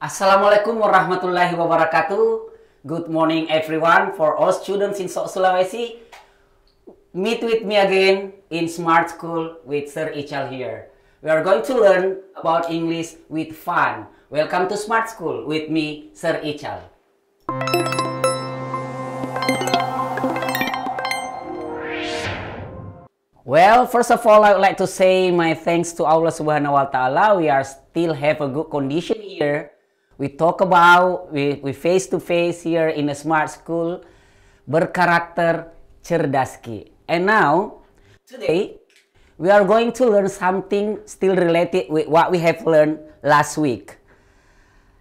Assalamualaikum warahmatullahi wabarakatuh. Good morning everyone. For all students in Sulawesi, meet with me again in Smart School with Sir Ichal here. We are going to learn about English with fun. Welcome to Smart School with me, Sir Ichal. Well, first of all, I would like to say my thanks to Allah Subhanahu wa Ta'ala. We are still have a good condition here. We talk about, we face to face here in a smart school, berkarakter cerdaski. And now, today, we are going to learn something still related with what we have learned last week.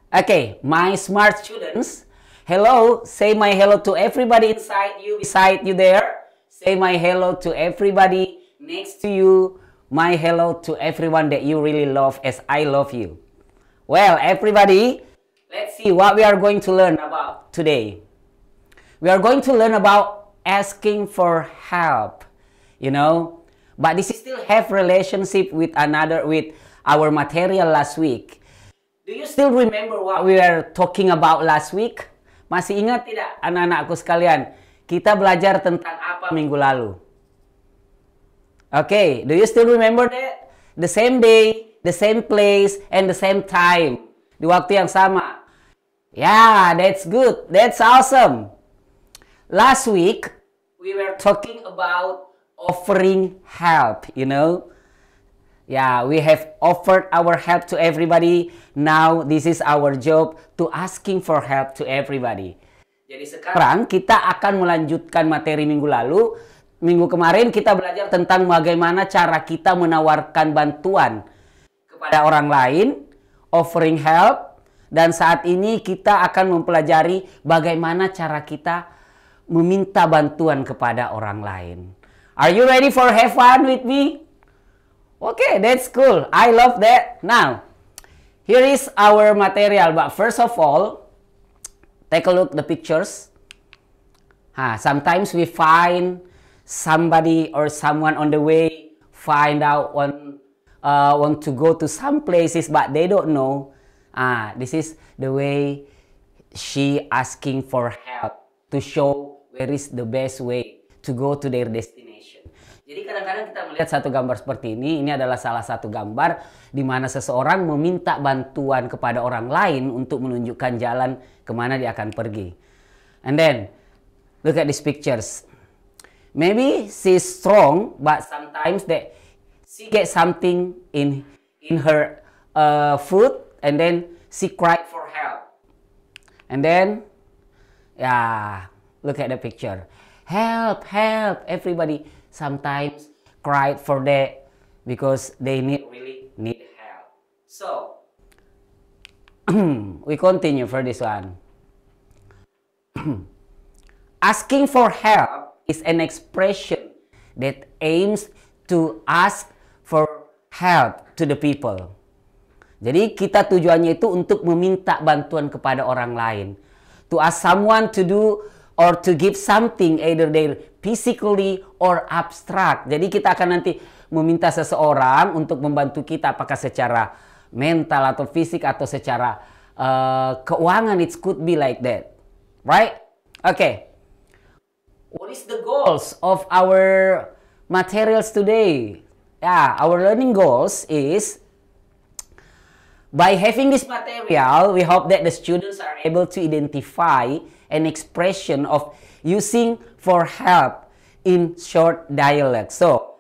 Okay, my smart students, hello, say my hello to everybody inside you, beside you there. Say my hello to everybody next to you. My hello to everyone that you really love as I love you. Well, everybody, let's see what we are going to learn about today. We are going to learn about asking for help, you know. But this still have relationship with our material last week. Do you still remember what we were talking about last week? Masih ingat tidak anak-anakku sekalian? Kita belajar tentang apa minggu lalu? Okay, do you still remember that? The same day, the same place, and the same time. Di waktu yang sama. Yeah, that's good. That's awesome. Last week, we were talking about offering help, you know. Yeah, we have offered our help to everybody. Now, this is our job to asking for help to everybody. Jadi sekarang kita akan melanjutkan materi minggu lalu. Minggu kemarin kita belajar tentang bagaimana cara kita menawarkan bantuan kepada orang lain, offering help. Dan saat ini kita akan mempelajari bagaimana cara kita meminta bantuan kepada orang lain. Are you ready for have fun with me? Okay, that's cool. I love that. Now, here is our material. But first of all, take a look at the pictures. Sometimes we find somebody or someone on the way, find out want to go to some places, but they don't know. This is the way she asking for help to show where is the best way to go to their destination. Jadi kadang-kadang kita melihat satu gambar seperti ini. Ini adalah salah satu gambar di mana seseorang meminta bantuan kepada orang lain untuk menunjukkan jalan kemana dia akan pergi. And then, look at these pictures. Maybe she's strong, but sometimes she gets something in her foot. And then she cried for help. And then, yeah, look at the picture. Help, help, everybody sometimes cried for that because they really need help. So, we continue for this one. Asking for help is an expression that aims to ask for help to the people. Jadi kita tujuannya itu untuk meminta bantuan kepada orang lain. To ask someone to do or to give something either they physically or abstract. Jadi kita akan nanti meminta seseorang untuk membantu kita apakah secara mental atau fisik atau secara keuangan. It could be like that. Right? Okay. What is the goals of our materials today? Yeah, our learning goals is by having this material, we hope that the students are able to identify an expression of using for help in short dialogue. So,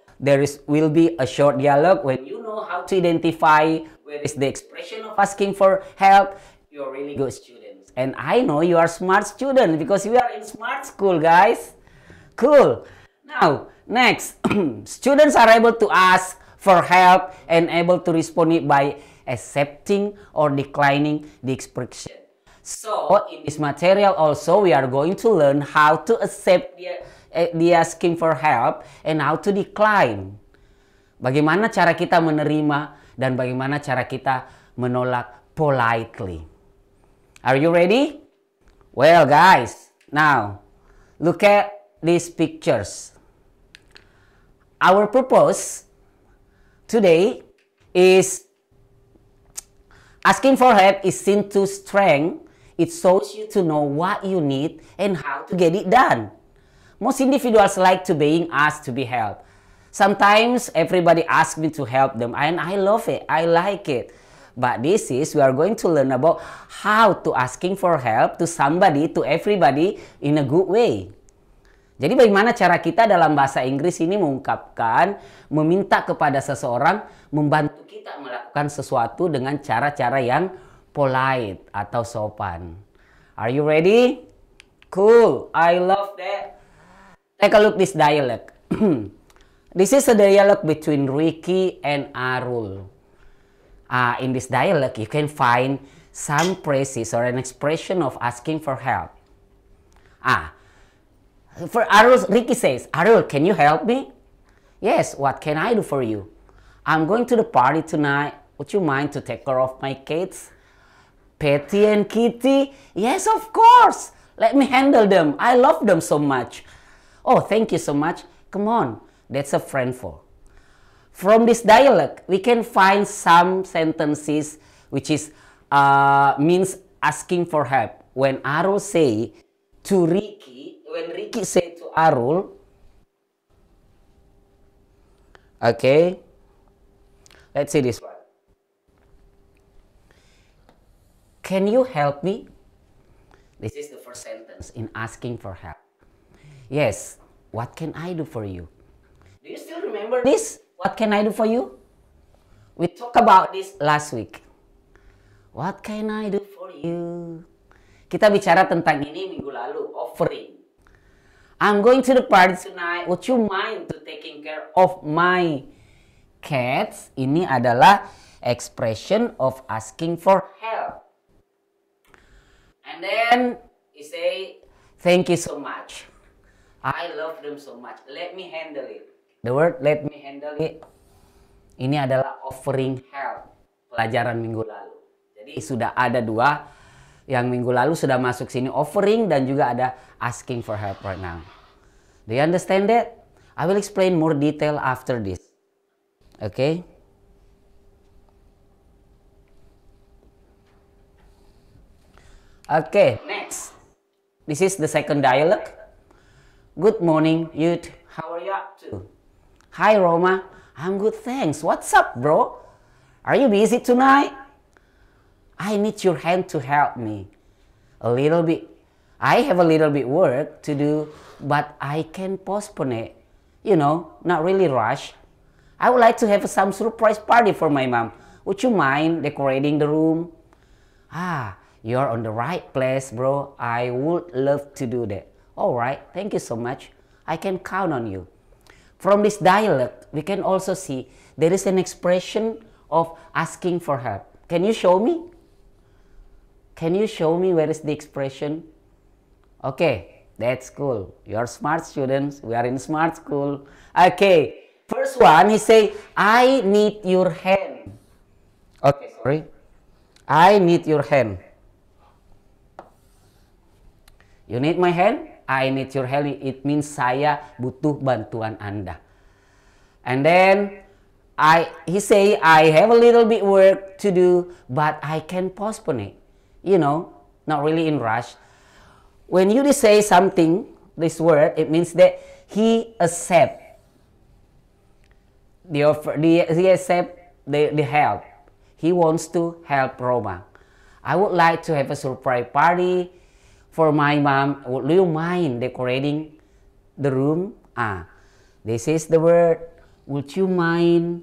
will be a short dialogue. When you know how to identify where is the expression of asking for help, you're really good students. And I know you are smart students because we are in smart school, guys. Cool. Now, next, students are able to ask for help and able to respond it by accepting or declining the expression. So, in this material also, we are going to learn how to accept the asking for help and how to decline. Bagaimana cara kita menerima dan bagaimana cara kita menolak politely. Are you ready? Well, guys, now, look at these pictures. Our purpose today is Asking for help is seen to strength. It shows you to know what you need and how to get it done. Most individuals like to being asked to be helped. Sometimes everybody asks me to help them and I love it. I like it. But we are going to learn about how to asking for help to somebody, to everybody in a good way. Jadi bagaimana cara kita dalam bahasa Inggris ini mengungkapkan, meminta kepada seseorang membantu kita melakukan sesuatu dengan cara-cara yang polite atau sopan. Are you ready? Cool, I love that. Take a look this dialogue. This is a dialogue between Ricky and Arul. In this dialogue, you can find some phrases or an expression of asking for help. For Arul, Ricky says, Arul, can you help me? Yes, what can I do for you? I'm going to the party tonight. Would you mind to take care of my kids? Patty and Kitty? Yes, of course. Let me handle them. I love them so much. Oh, thank you so much. Come on, that's a friend for. From this dialogue, we can find some sentences which is means asking for help. When Arul say to Ricky, when Ricky say to Arul, okay, let's see this one. Can you help me? This is the first sentence in asking for help. Yes, what can I do for you? Do you still remember this? What can I do for you? We talked about this last week. What can I do for you? Kita bicara tentang ini minggu lalu, offering. I'm going to the party tonight. Would you mind to taking care of my cats? Ini adalah expression of asking for help. And then you say, thank you so much. I love them so much. Let me handle it. The word let me handle it. Ini adalah offering help. Pelajaran minggu lalu. Jadi sudah ada dua. Yang minggu lalu sudah masuk sini offering dan juga ada asking for help right now. Do you understand that? I will explain more detail after this. Okay? Okay, next. This is the second dialogue. Good morning, youth. How are you up to? Hi, Roma. I'm good, thanks. What's up, bro? Are you busy tonight? I need your hand to help me. A little bit. I have a little bit work to do, but I can postpone it. You know, not really rush. I would like to have some surprise party for my mom. Would you mind decorating the room? You're on the right place, bro. I would love to do that. All right, thank you so much. I can count on you. From this dialogue, we can also see there is an expression of asking for help. Can you show me? Can you show me where is the expression? Okay, that's cool. You're smart students. We are in smart school. Okay, first one, he say, I need your hand. Okay, sorry. I need your hand. You need my hand? I need your help. It means saya butuh bantuan Anda. And then he say, I have a little bit work to do, but I can postpone it. You know, not really in rush. When you say something, this word, it means that he accept the offer, he accept the help. He wants to help Roma. I would like to have a surprise party for my mom. Would you mind decorating the room? This is the word. Would you mind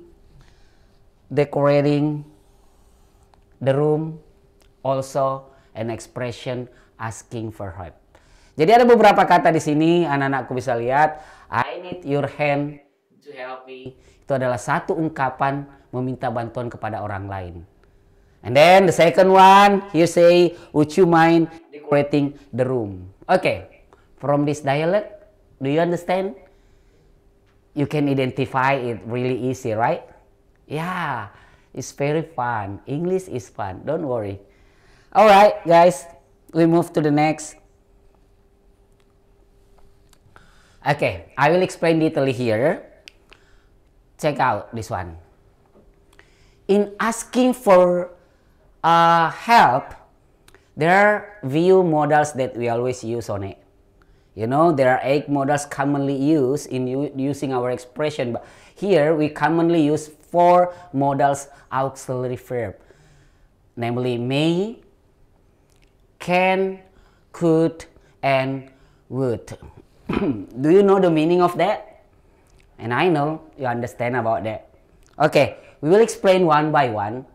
decorating the room? Also an expression asking for help. Jadi ada beberapa kata di sini anak-anakku bisa lihat. I need your hand to help me. Itu adalah satu ungkapan meminta bantuan kepada orang lain. And then the second one, you say, would you mind decorating the room? Okay, from this dialect, do you understand? You can identify it really easy, right? Yeah, it's very fun. English is fun, don't worry. Alright, guys, we move to the next. Okay, I will explain detail here. Check out this one. In asking for help, there are few modals that we always use on it. You know, there are 8 modals commonly used in using our expression, but here we commonly use 4 modals auxiliary verb, namely may, can, could, and would. Do you know the meaning of that? And I know you understand about that. Okay, we will explain one by one.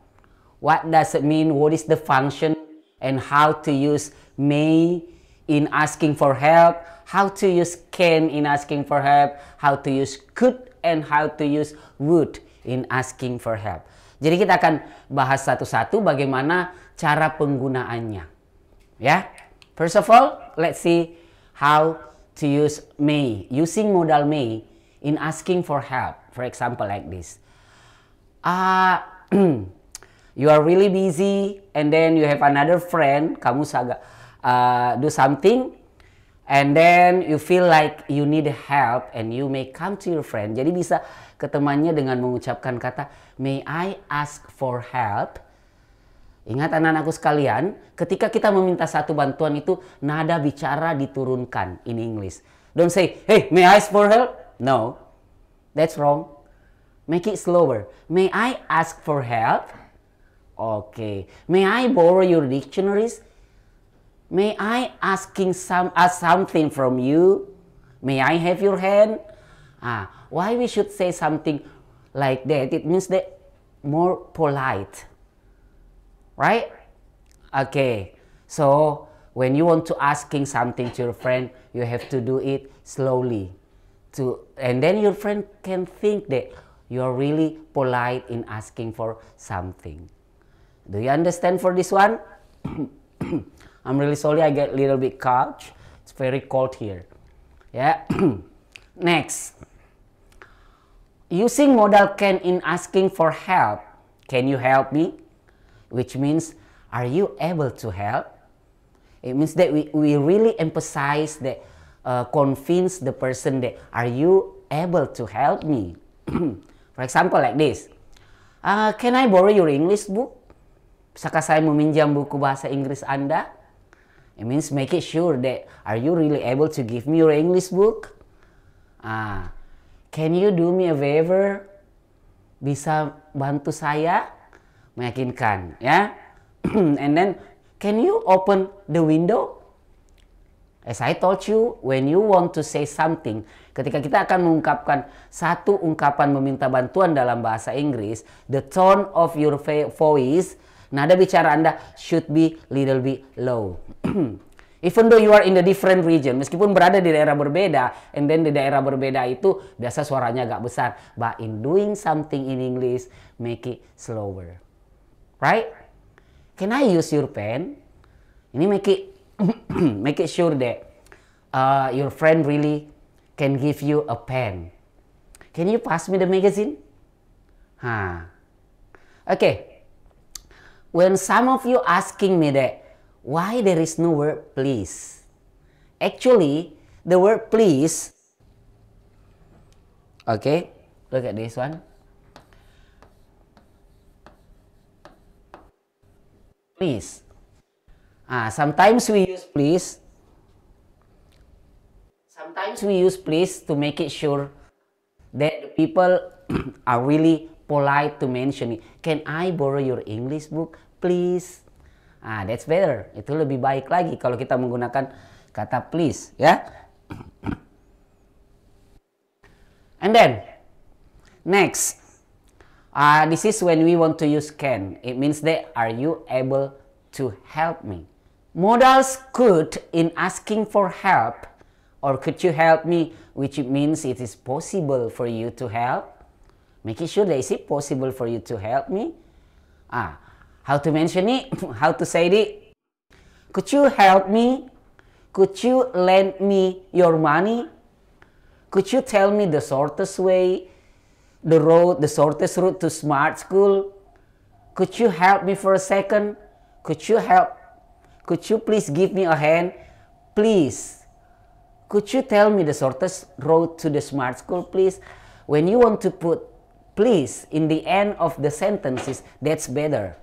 What does it mean? What is the function? And how to use may in asking for help, how to use can in asking for help, how to use could, and how to use would in asking for help. Jadi kita akan bahas satu-satu bagaimana cara penggunaannya. Ya, first of all, let's see how to use may, using modal may in asking for help. For example, like this. You are really busy, and then you have another friend, kamu do something, and then you feel like you need help, and you may come to your friend. Jadi bisa ke temannya dengan mengucapkan kata, may I ask for help? Ingat anak-anakku sekalian, ketika kita meminta satu bantuan itu, nada bicara diturunkan in English. Don't say, hey, may I ask for help? No, that's wrong. Make it slower. May I ask for help? Okay. May I borrow your dictionaries? May I ask something from you? May I have your hand? Why we should say something like that? It means that more polite. Right? Okay. So, when you want to asking something to your friend, you have to do it slowly. And then your friend can think that you are really polite in asking for something. Do you understand for this one? I'm really sorry I get a little bit cold. It's very cold here. Yeah. Next. Using modal can in asking for help. Can you help me? Which means, are you able to help? It means that we really emphasize that, convince the person that, are you able to help me? For example, like this. Can I borrow your English book? Bisakah saya meminjam buku bahasa Inggris Anda? It means make it sure that, are you really able to give me your English book? Can you do me a favor? Bisa bantu saya? Meyakinkan, ya. And then, can you open the window? As I told you, when you want to say something, ketika kita akan mengungkapkan satu ungkapan meminta bantuan dalam bahasa Inggris, the tone of your voice, nada bicara Anda should be little bit low. Even though you are in the different region, meskipun berada di daerah berbeda, and then di daerah berbeda itu biasa suaranya agak besar. But in doing something in English, make it slower. Right? Can I use your pen? Ini make it sure that your friend really can give you a pen. Can you pass me the magazine? Okay. When some of you asking me that, why there is no word please? Actually, the word please, okay, look at this one. Please. Sometimes we use please. Sometimes we use please to make it sure that the people are really polite to mention it. Can I borrow your English book, please? That's better. Itu lebih baik lagi kalau kita menggunakan kata please, ya. And then, next, this is when we want to use can. It means that, are you able to help me? Modals could in asking for help, or could you help me, which means it is possible for you to help. Making sure that is it possible for you to help me? How to mention it? How to say it? Could you help me? Could you lend me your money? Could you tell me the shortest way, the shortest route to smart school? Could you help me for a second? Could you please give me a hand? Please. Could you tell me the shortest road to the smart school, please? When you want to put please in the end of the sentences, that's better.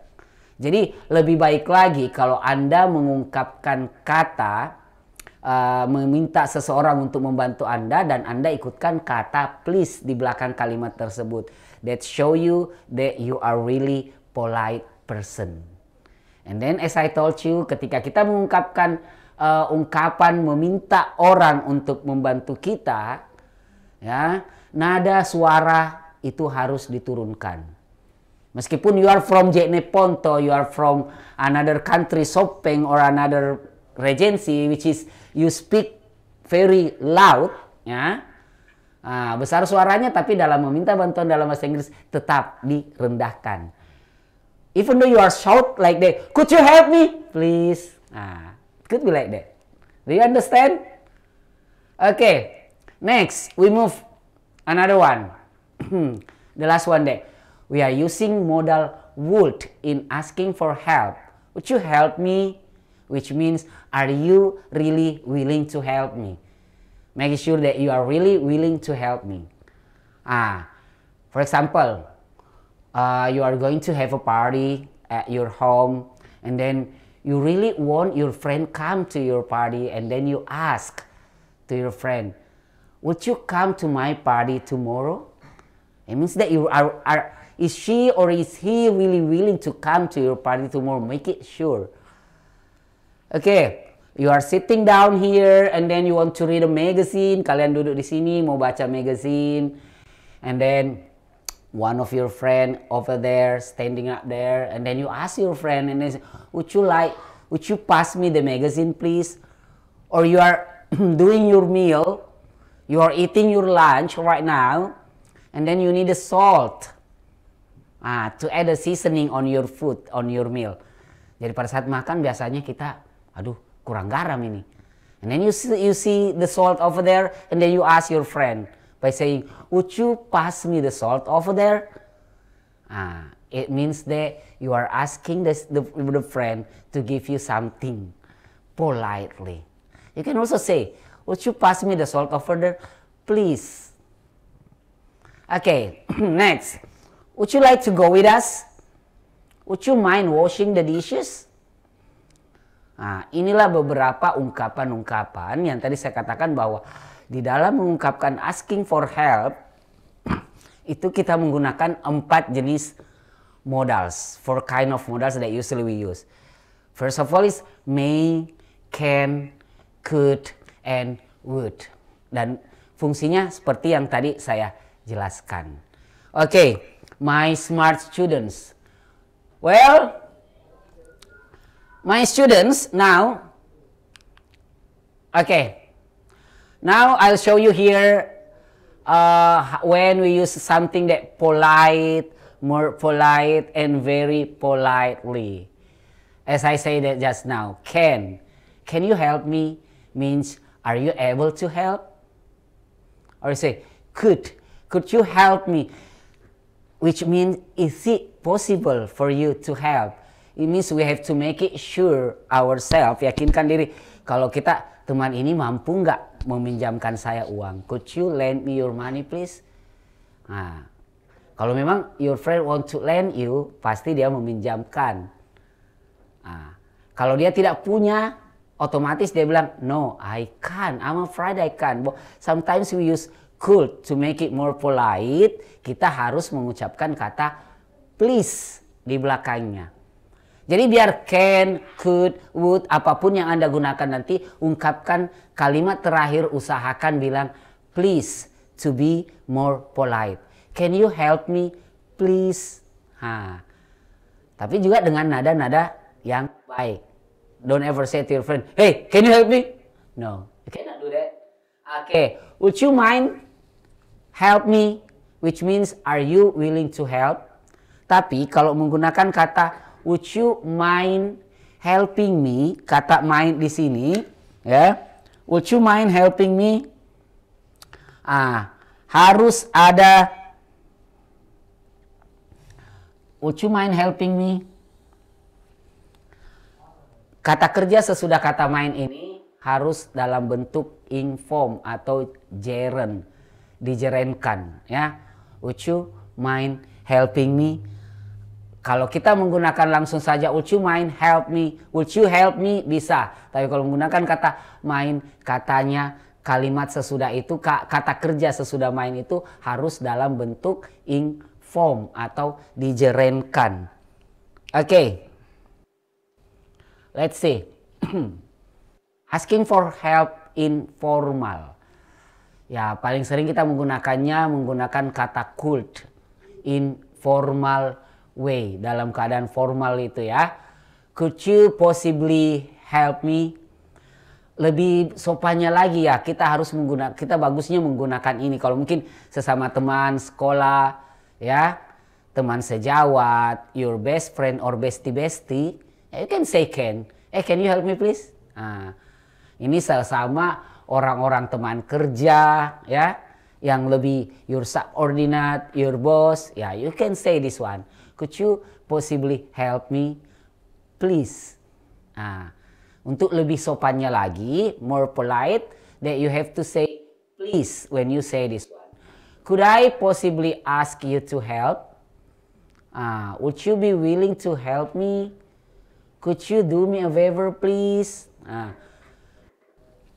Jadi lebih baik lagi kalau Anda mengungkapkan kata meminta seseorang untuk membantu Anda dan Anda ikutkan kata please di belakang kalimat tersebut. That show you that you are really polite person. And then as I told you, ketika kita mengungkapkan ungkapan meminta orang untuk membantu kita, ya, nada suara itu harus diturunkan. Meskipun you are from Jeneponto, you are from another country, Sopeng or another regency, which is you speak very loud, ya, besar suaranya, tapi dalam meminta bantuan dalam bahasa Inggris tetap direndahkan. Even though you are shout like that, could you help me, please? Could be like that. Do you understand? Okay, next we move another one. The last one there. We are using modal would in asking for help. Would you help me? Which means, are you really willing to help me? Make sure that you are really willing to help me. For example, you are going to have a party at your home, and then you really want your friend come to your party, and then you ask to your friend, would you come to my party tomorrow? It means that you are is she or is he really willing to come to your party tomorrow? Make it sure. Okay, you are sitting down here and then you want to read a magazine. Kalian duduk di sini mau baca magazine, and then one of your friend over there standing up there, and then you ask your friend and then say, would you pass me the magazine please? Or you are doing your meal, you are eating your lunch right now, and then you need a salt. To add a seasoning on your food, on your meal. Jadi pada saat makan biasanya kita, aduh kurang garam ini. And then you see the salt over there, and then you ask your friend by saying, would you pass me the salt over there? It means that you are asking the friend to give you something politely. You can also say, would you pass me the salt over there, please? Okay, next. Would you like to go with us? Would you mind washing the dishes? Inilah beberapa ungkapan-ungkapan yang tadi saya katakan bahwa di dalam mengungkapkan asking for help, itu kita menggunakan 4 jenis modals, 4 kind of modals that usually we use. First of all is may, can, could, and would. Dan fungsinya seperti yang tadi saya jelaskan. Okay. My smart students. Well, my students now, okay, now I'll show you here when we use something that polite, more polite, and very politely. As I say that just now, can you help me means, are you able to help? Or say, could you help me? Which means, is it possible for you to help? It means we have to make it sure ourselves, yakinkan diri. Kalau kita, teman ini mampu nggak meminjamkan saya uang? Could you lend me your money please? Kalau memang your friend want to lend you, pasti dia meminjamkan. Kalau dia tidak punya, otomatis dia bilang, no, I can't. I'm afraid I can't. But sometimes we use could to make it more polite. Kita harus mengucapkan kata please di belakangnya. Jadi biar can, could, would, apapun yang Anda gunakan nanti, ungkapkan kalimat terakhir, usahakan bilang please to be more polite. Can you help me please? Tapi juga dengan nada-nada yang baik. Don't ever say to your friend, hey, can you help me? No, you cannot do that. Okay, would you mind help me? Which means, are you willing to help? Tapi kalau menggunakan kata would you mind helping me, kata mind di sini, ya, would you mind helping me? Harus ada would you mind helping me? Kata kerja sesudah kata mind ini harus dalam bentuk inform atau gerund, dijerenkan, ya. Would you mind helping me? Kalau kita menggunakan langsung saja, would you mind help me? Would you help me? Bisa. Tapi kalau menggunakan kata mind, katanya kalimat sesudah itu, kata kerja sesudah mind itu harus dalam bentuk inform atau dijerenkan. Oke. Let's see. Asking for help informal. Ya, paling sering kita menggunakan kata could. Informal way, dalam keadaan formal itu ya. Could you possibly help me? Lebih sopannya lagi ya, kita bagusnya menggunakan ini. Kalau mungkin sesama teman sekolah ya, teman sejawat, your best friend or bestie, you can say can you help me please? Nah, ini sesama orang-orang teman kerja ya, yang lebih your subordinate, your boss, ya you can say this one. Could you possibly help me, please? Nah, untuk lebih sopannya lagi, more polite, that you have to say please when you say this one. Could I possibly ask you to help? Would you be willing to help me? Could you do me a favor, please?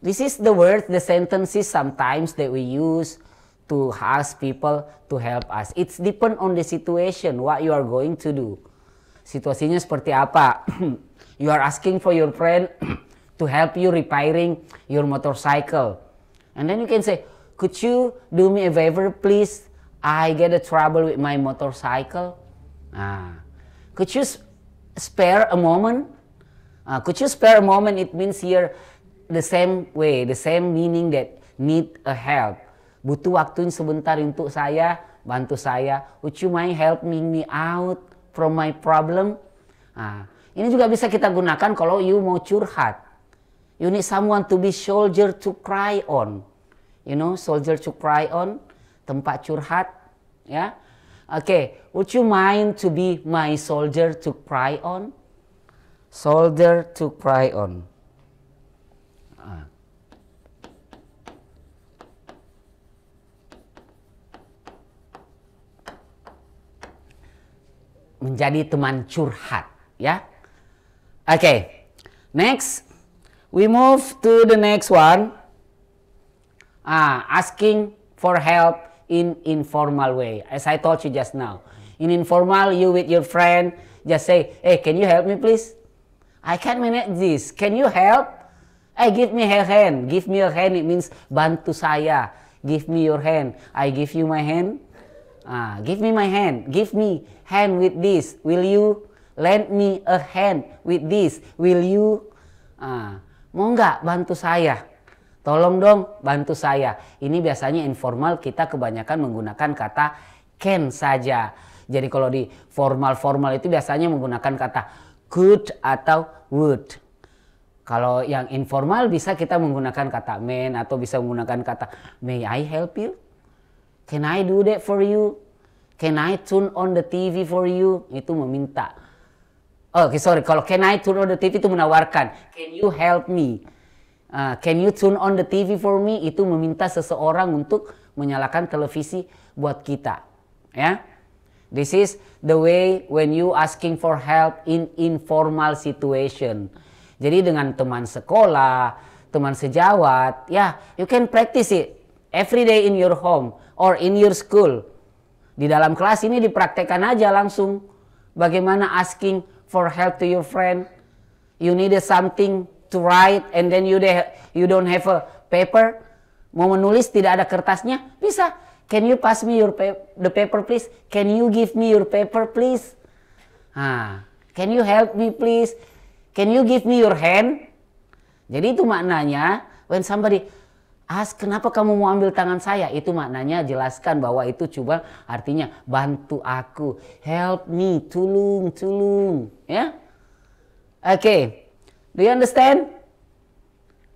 This is the word, the sentences sometimes that we use to ask people to help us. It's depend on the situation, what you are going to do. Situasinya seperti apa? You are asking for your friend to help you repairing your motorcycle. And then you can say, could you do me a favor please? I get a trouble with my motorcycle. Could you spare a moment? Could you spare a moment? It means here the same way, the same meaning that need a help. Butuh waktu sebentar untuk saya, bantu saya. Would you mind helping me out from my problem? Ini juga bisa kita gunakan kalau you mau curhat. You need someone to be shoulder to cry on. You know, shoulder to cry on, tempat curhat, ya. Oke, would you mind to be my shoulder to cry on? Shoulder to cry on. Menjadi teman curhat, ya. Oke. Next, we move to the next one. Asking for help in informal way. As I told you just now. In informal, you with your friend just say, "Hey, can you help me please? I can't manage this. Can you help? Hey, give me a hand. Give me a hand. It means bantu saya. Give me your hand. I give you my hand. Give me my hand. Give me hand with this. Will you lend me a hand with this? Will you? Mau nggak bantu saya? Tolong dong bantu saya. Ini biasanya informal kita kebanyakan menggunakan kata can saja. Jadi kalau di formal-formal itu biasanya menggunakan kata could atau would. Kalau yang informal bisa kita menggunakan kata may atau bisa menggunakan kata may I help you? Can I do that for you? Can I turn on the TV for you? Itu meminta. Sorry, kalau can I turn on the TV itu menawarkan. Can you help me? Can you turn on the TV for me? Itu meminta seseorang untuk menyalakan televisi buat kita. Ya. This is the way when you asking for help in informal situation. Jadi dengan teman sekolah, teman sejawat, ya, you can practice it every day in your home or in your school. Di dalam kelas ini dipraktekkan aja langsung. Bagaimana asking for help to your friend. You needed something to write and then you don't have a paper. Mau menulis tidak ada kertasnya? Bisa. Can you pass me the paper please? Can you give me your paper please? Can you help me please? Can you give me your hand? Jadi itu maknanya when somebody ask, kenapa kamu mau ambil tangan saya? Itu maknanya jelaskan bahwa itu coba artinya bantu aku. Help me, tulung. Ya? Okay. Do you understand?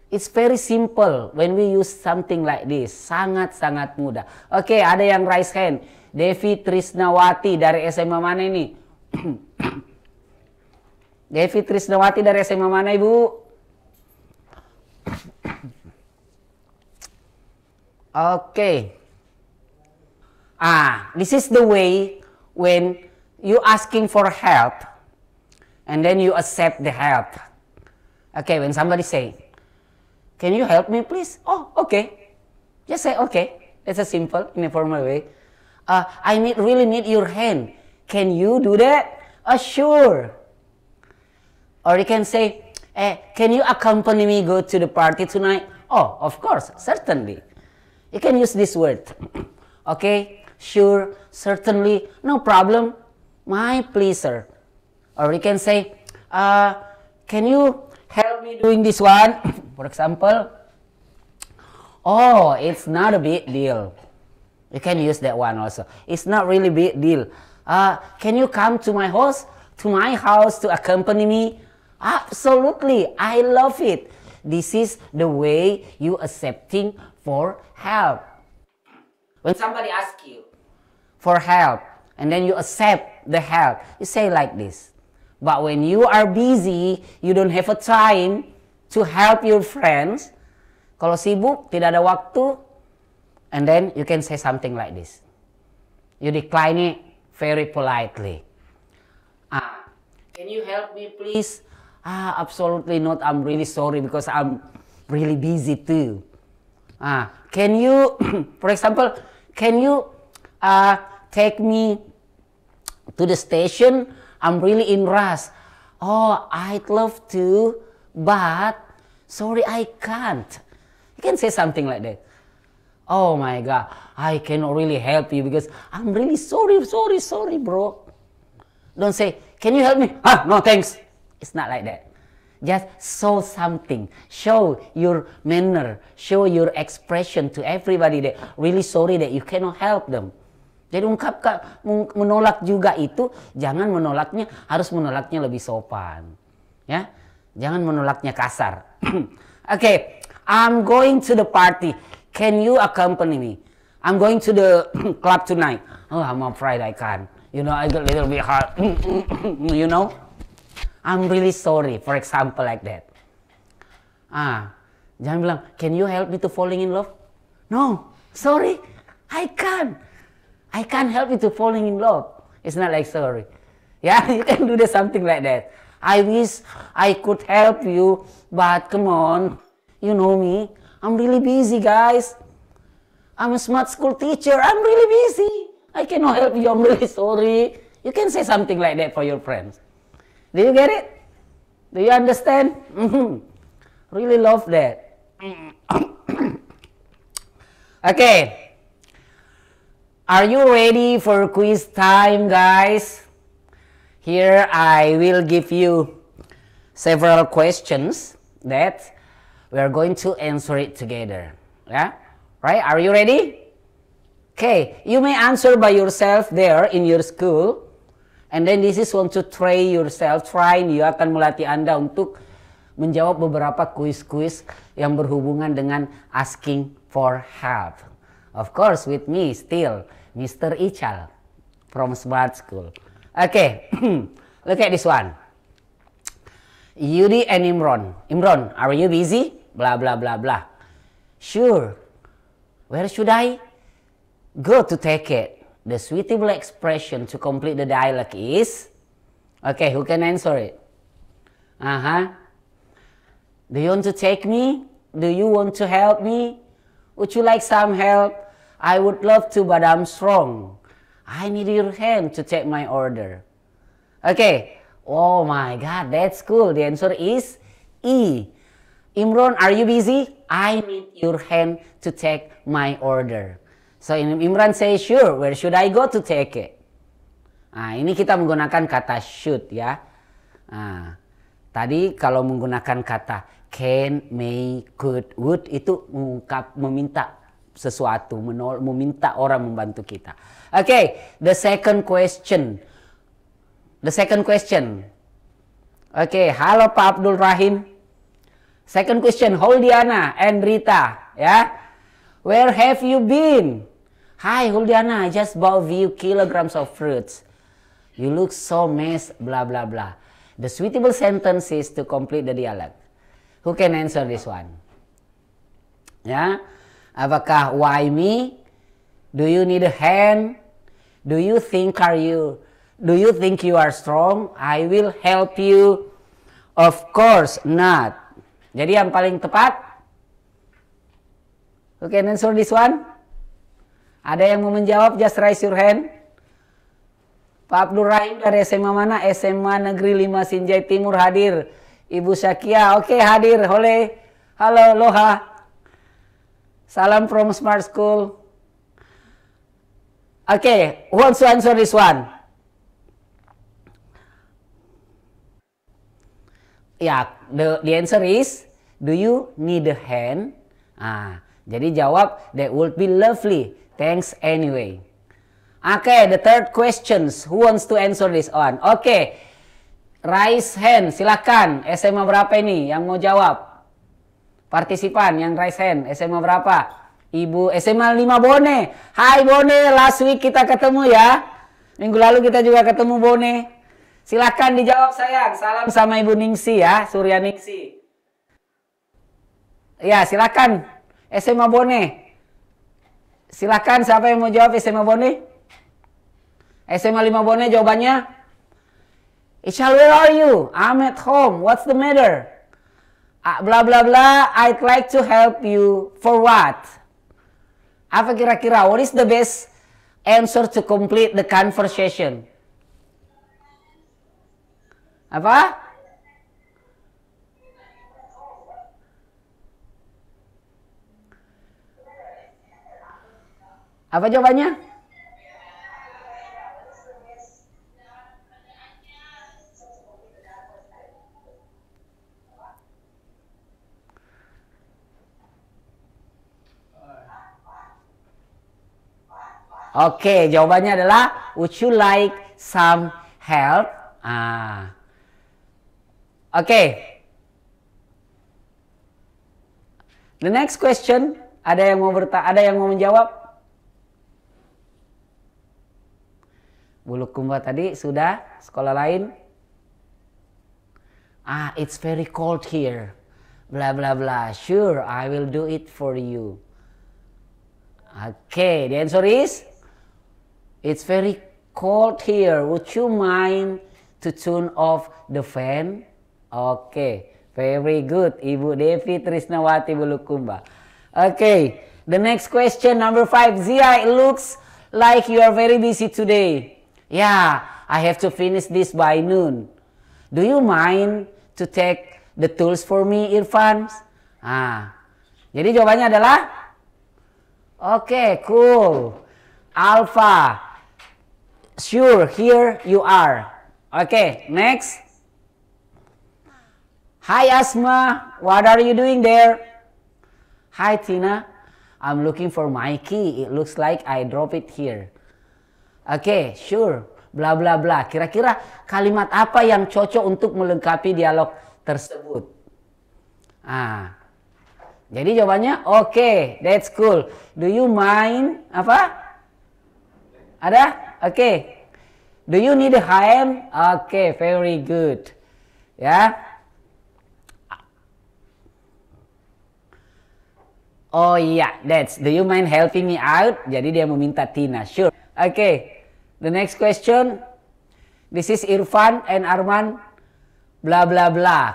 It's very simple when we use something like this. Sangat-sangat mudah. Oke, ada yang raise hand. Devi Trisnawati dari SMA mana ini? Devi Trisnawati dari SMA mana, Ibu? Oke. This is the way when you asking for help, and then you accept the help. Okay, when somebody say, can you help me please? Oh, okay. Just say okay. It's a simple, informal way. I really need your hand. Can you do that? Sure. Or you can say, can you accompany me go to the party tonight? Oh, of course, certainly. You can use this word. Okay, sure, certainly, no problem, my pleasure. Or you can say, can you help me doing this one? For example, oh, it's not a big deal. You can use that one also. It's not really big deal. Can you come to my house to accompany me? Absolutely, I love it. This is the way you accepting for help. When somebody asks you for help and then you accept the help, you say like this. But when you are busy, you don't have a time to help your friends. Kalau sibuk, tidak ada waktu, and then you can say something like this. You decline it very politely. Can you help me please? Absolutely not. I'm really sorry because I'm really busy too. Can you, for example, can you take me to the station? I'm really in rush. Oh, I'd love to, but sorry, I can't. You can say something like that. Oh my God, I cannot really help you because I'm really sorry, bro. Don't say, can you help me? No thanks. It's not like that. Just show something. Show your manner. Show your expression to everybody that really sorry that you cannot help them. Jadi ungkapkan, menolak juga itu, jangan menolaknya, harus menolaknya lebih sopan. Ya, jangan menolaknya kasar. Okay, I'm going to the party. Can you accompany me? I'm going to the club tonight. Oh, I'm afraid I can't. You know, I got a little bit hard. You know, I'm really sorry. For example, like that. Jangan bilang, can you help me to falling in love? No, sorry, I can't. I can't help you to falling in love. It's not like sorry. Yeah, you can do something like that. I wish I could help you, but come on, you know me. I'm really busy, guys. I'm a smart school teacher. I'm really busy. I cannot help you. I'm really sorry. You can say something like that for your friends. Do you get it? Do you understand? Really love that. Okay. Are you ready for quiz time, guys? Here I will give you several questions that we are going to answer it together. Yeah? Right? Are you ready? Okay. You may answer by yourself there in your school. And then this is want to try yourself. You akan melatih Anda untuk menjawab beberapa kuis-kuis yang berhubungan dengan asking for help. Of course, with me still, Mr. Ichal from Smart School. Okay, look at this one. Yudi and Imron. Imron, are you busy? Blah, blah, blah, blah. Sure. Where should I go to take it? The suitable expression to complete the dialogue is... Okay, who can answer it? Do you want to take me? Do you want to help me? Would you like some help? I would love to, but I'm strong. I need your hand to take my order. Okay. Oh my God, that's cool. The answer is E. Imron, are you busy? I need your hand to take my order. So Imran say, sure. Where should I go to take it? Ini kita menggunakan kata should ya. Tadi kalau menggunakan kata can, may, could, would itu meminta sesuatu, meminta orang membantu kita. Okay, the second question. Okay, halo Pak Abdul Rahim. Second question, Huldiana and Rita, ya. Where have you been? Hi Huldiana, I just bought a few kilograms of fruits. You look so messed, blah blah blah. The suitable sentences to complete the dialogue. Who can answer this one? Ya. Apakah why me? Do you need a hand? Do you think are you Do you think you are strong? I will help you. Of course not. Jadi yang paling tepat, who can answer this one? Ada yang mau menjawab? Just raise your hand. Pak Abdul Rahim dari SMA mana? SMA Negeri 5 Sinjai Timur hadir. Ibu Syakia, oke hadir. Hole. Halo, Loha. Salam from Smart School. Oke, who wants to answer this one? Ya, the answer is, do you need a hand? Jadi jawab, that would be lovely. Thanks anyway. Oke, the third questions. Who wants to answer this one? Oke, raise hand, silakan. SMA berapa ini yang mau jawab? Partisipan yang raise hand, SMA berapa? Ibu SMA 5 Bone. Hai Bone, last week kita ketemu ya. Minggu lalu kita juga ketemu Bone. Silakan dijawab sayang. Salam sama Ibu Ningsi ya, Surya Ningsi. Ya, silakan. SMA Bone. Silakan siapa yang mau jawab SMA Bone? SMA 5 Bone jawabannya. Ishal, where are you? I'm at home. What's the matter? Bla bla bla. I'd like to help you. For what? Apa kira-kira? What is the best answer to complete the conversation? Apa? Apa jawabannya? Oke, jawabannya adalah would you like some help? Oke. The next question, ada yang mau menjawab? Bulukumba tadi sudah, sekolah lain. It's very cold here. Bla bla bla. Sure, I will do it for you. Okay, the answer is, it's very cold here. Would you mind to turn off the fan? Okay, very good. Ibu Devi Trisnawati Bulukumba. Okay, the next question, number 5. Zia, it looks like you are very busy today. Yeah, I have to finish this by noon. Do you mind to take the tools for me, Irfan? Jadi jawabannya adalah, okay, cool. Alpha, sure, here you are. Okay, next. Hi Asma, what are you doing there? Hi Tina, I'm looking for my key. It looks like I drop it here. Okay, sure, bla bla bla. Kira-kira kalimat apa yang cocok untuk melengkapi dialog tersebut? Jadi jawabannya, okay, that's cool. Do you mind? Apa? Ada? Okay. Do you need a hand? Okay, very good. Ya. Oh iya, do you mind helping me out? Jadi dia meminta Tina, sure. Okay, the next question. This is Irfan and Arman, bla bla bla.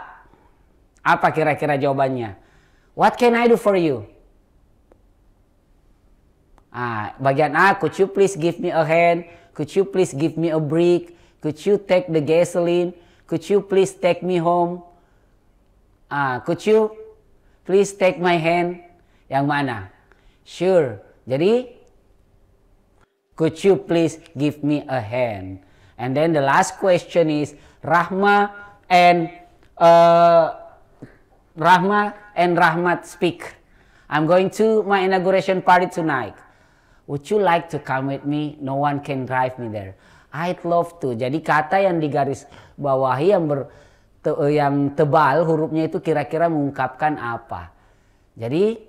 Apa kira-kira jawabannya? What can I do for you? Bagian A, could you please give me a hand? Could you please give me a break? Could you take the gasoline? Could you please take me home? Could you please take my hand? Yang mana? Sure. Jadi, could you please give me a hand? And then the last question is Rahma and Rahmat speak. I'm going to my inauguration party tonight. Would you like to come with me? No one can drive me there. I'd love to. Jadi kata yang digaris bawahi yang tebal hurufnya itu kira-kira mengungkapkan apa? Jadi,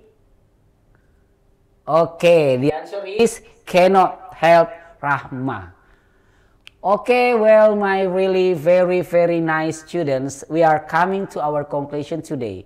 okay, the answer is cannot help Rahma. Okay, well, my really very nice students, we are coming to our conclusion today.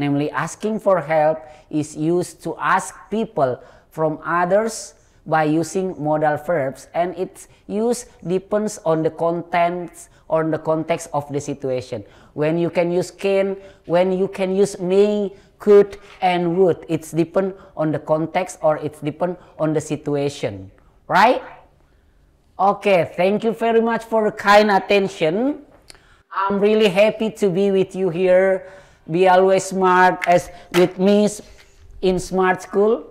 Namely, asking for help is used to ask people from others by using modal verbs, and its use depends on the contents or the context of the situation. When you can use can, when you can use may, could, and would, it's depend on the context or it's depend on the situation, right? Okay, thank you very much for the kind attention. I'm really happy to be with you here. Be always smart as with me in Smart School.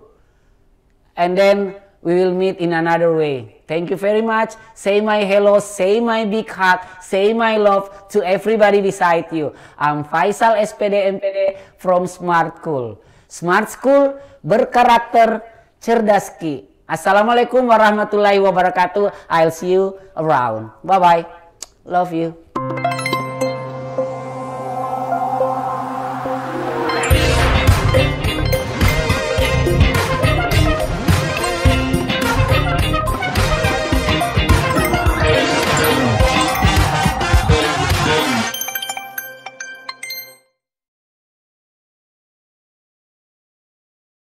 And then we will meet in another way. Thank you very much. Say my hello, say my big hug, say my love to everybody beside you. I'm Faisal SPD MPD from Smart School. Smart School berkarakter cerdas ki. Assalamualaikum warahmatullahi wabarakatuh. I'll see you around. Bye-bye. Love you.